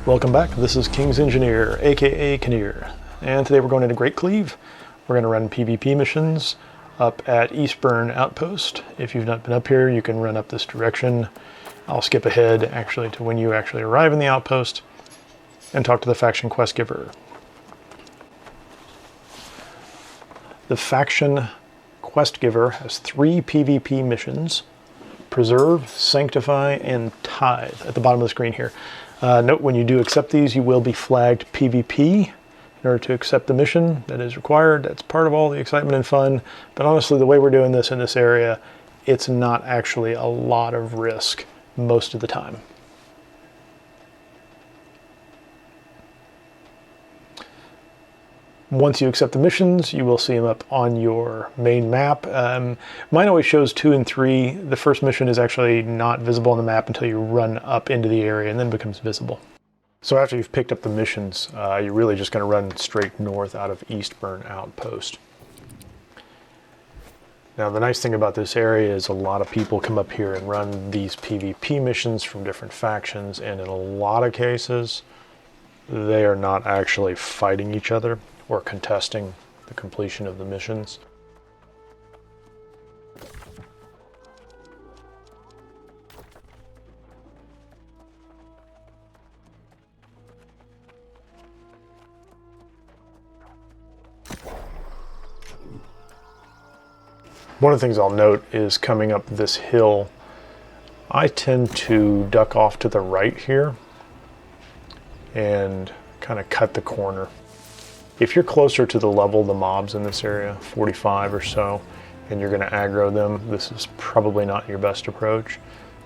Welcome back. This is King's Engineer, aka Kinnear, and today we're going into Great Cleave. We're going to run PvP missions up at Eastburn Outpost. If you've not been up here, you can run up this direction. I'll skip ahead actually to when you actually arrive in the outpost and talk to the faction quest giver. The faction quest giver has 3 PvP missions: Preserve, Sanctify, and Tithe at the bottom of the screen here. Note when you do accept these, you will be flagged PvP in order to accept the mission that is required. That's part of all the excitement and fun. But honestly, the way we're doing this in this area, it's not actually a lot of risk most of the time. Once you accept the missions, you will see them up on your main map. Mine always shows 2 and 3. The first mission is actually not visible on the map until you run up into the area and then becomes visible. So after you've picked up the missions, you're really just going to run straight north out of Eastburn Outpost. Now the nice thing about this area is a lot of people come up here and run these PvP missions from different factions, and in a lot of cases, they are not actually fighting each other or contesting the completion of the missions. One of the things I'll note is coming up this hill, I tend to duck off to the right here and kind of cut the corner. If you're closer to the level of the mobs in this area, 45 or so, and you're going to aggro them, this is probably not your best approach.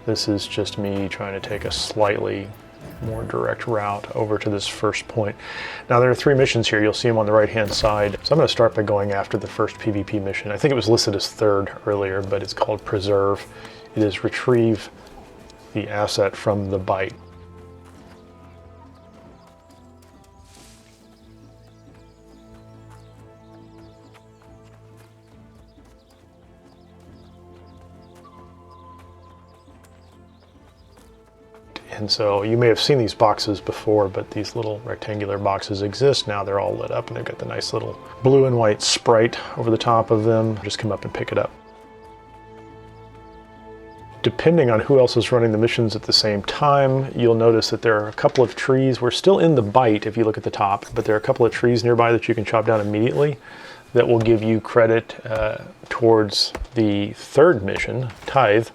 This is just me trying to take a slightly more direct route over to this first point. Now there are 3 missions here. You'll see them on the right hand side. So I'm going to start by going after the first PvP mission. I think it was listed as 3rd earlier, but it's called Preserve. It is retrieve the asset from the bite. And so you may have seen these boxes before, but these little rectangular boxes exist now. They're all lit up and they've got the nice little blue and white sprite over the top of them. Just come up and pick it up. Depending on who else is running the missions at the same time, you'll notice that there are a couple of trees. We're still in the bite if you look at the top, but there are a couple of trees nearby that you can chop down immediately that will give you credit towards the 3rd mission, Tithe.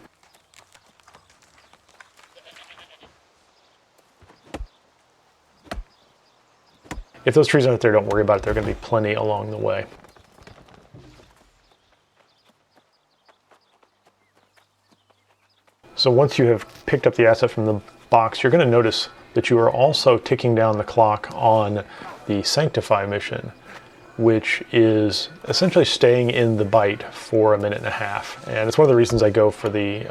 If those trees aren't there, don't worry about it. There are going to be plenty along the way. So once you have picked up the asset from the box, you're going to notice that you are also ticking down the clock on the Sanctify mission, which is essentially staying in the bite for 1.5 minutes. And it's one of the reasons I go for the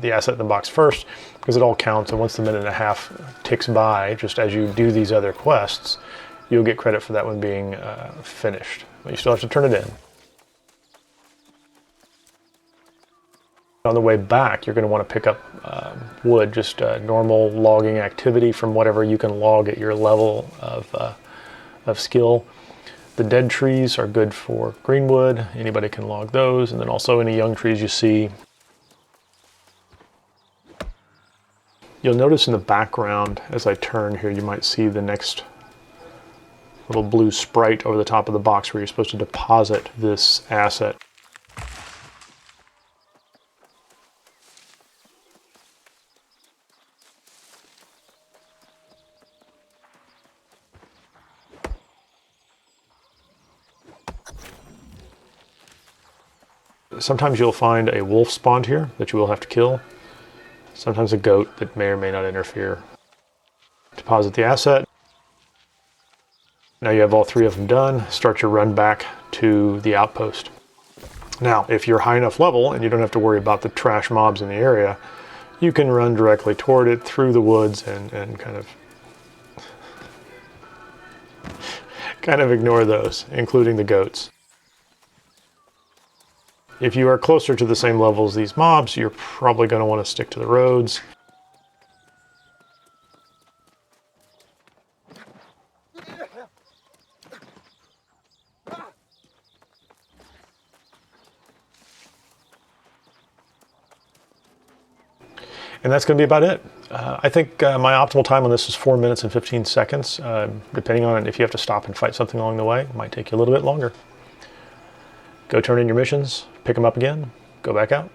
asset in the box first, because it all counts. And once the 1.5 minutes ticks by, just as you do these other quests, you'll get credit for that one being finished. But you still have to turn it in. On the way back, you're going to want to pick up wood, just normal logging activity from whatever you can log at your level of skill. The dead trees are good for greenwood. Anybody can log those. And then also any young trees you see. You'll notice in the background, as I turn here, you might see the next little blue sprite over the top of the box where you're supposed to deposit this asset. Sometimes you'll find a wolf spawned here that you will have to kill. Sometimes a goat that may or may not interfere. Deposit the asset. Now you have all 3 of them done. Start your run back to the outpost. Now, if you're high enough level and you don't have to worry about the trash mobs in the area, you can run directly toward it through the woods and kind of ignore those, including the goats. If you are closer to the same level as these mobs, you're probably going to want to stick to the roads. And that's going to be about it. I think my optimal time on this is 4 minutes and 15 seconds. Depending on if you have to stop and fight something along the way, it might take you a little bit longer. Go turn in your missions, pick them up again, go back out.